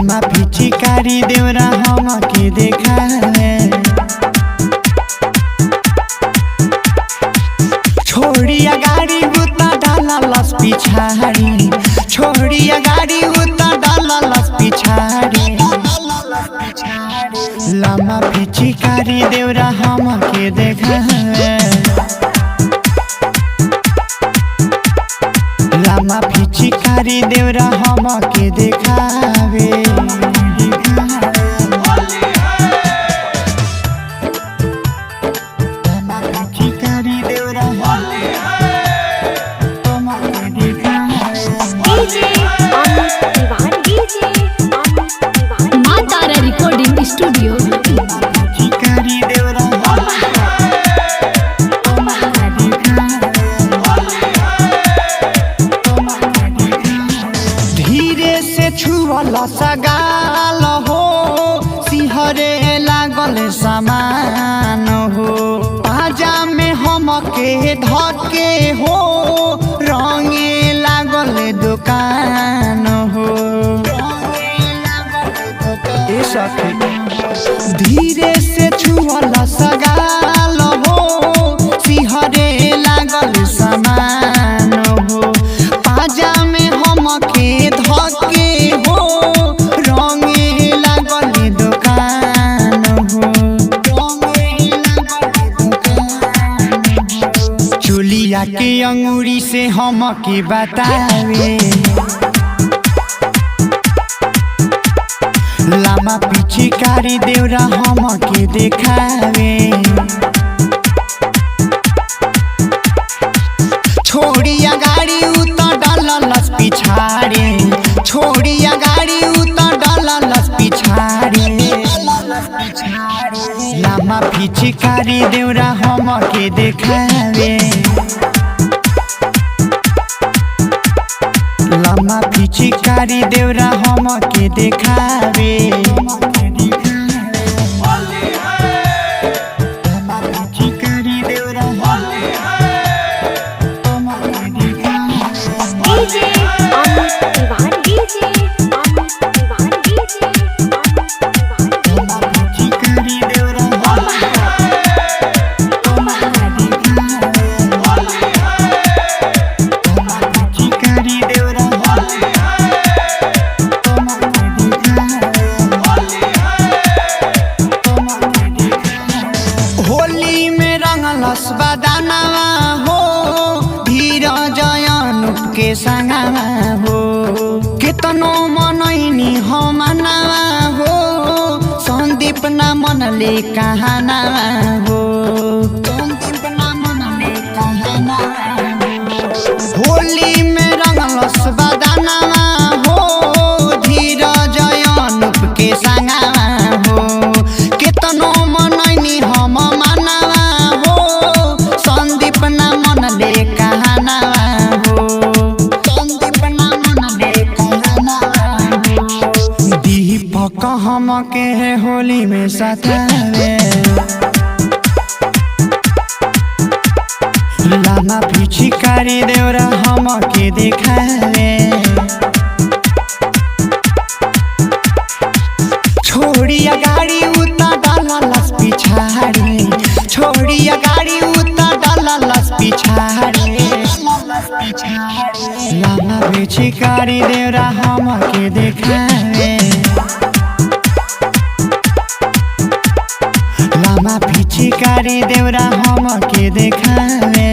लामा पिचकारी देवरा हमके देखावे। छोड़िया गाड़ी उता डाला लस पिछाड़ी, छोड़िया गाड़ी उता डाला लस पिछाड़ी। लामा पिचकारी देवरा हमके देखावे। लामा पिचकारी देवरा हमके देखावे। लामा पिचकारी देवरा हमके देखावे। माँ तारा रिकॉर्डिंग स्टूडियो। पिचकारी देवरा धीरे से छुअला सगाल हो, सिहरे लागल समान हो। आजा में हमके धके हो, रंगे लागल दुकान हो। धीरे से छुअला सगाल हो, सिहरे लागल समान हो। आजा में हमके धके हो, रंगे लागल दुकान हो। चुलिया के अंगूरी से हमके बतावे। लामा पिचकारी देवरा हमके देखावे। छोड़िया गाड़ी उता डाला लस पिछाड़ी, छोड़िया गाड़ी उता डाला लस पिछाड़ी। लामा पिचकारी देवरा हमके देखावे। लामा पिचकारी देवरा हमके देखावे। लामा पिचकारी देवरा होली में रंगलस बदानवा हो, धीरज अनुप के संगवा हो। केतनो मनैनी हमनवा हो, संदीप न मनले कहानवा हो। होली में रंगलस बदानवा हो, धीरज अनुप के संगवा हो। केतनो मनैनी हम मनवा हो, संदीप न मनले कहानवा हो। संदीप न मनले कहानवा हो। दीपक हमके होली में सतावे। लामा पिचकारी देवरा हमके देखावे। छोड़िया गाड़ी उता डाला लस पिछाड़ी, छोड़िया गाड़ी उता डाला लस पिछाड़ी। लामा पिचकारी देवरा हमके देखावे। लामा पिचकारी देवरा हमके देखावे।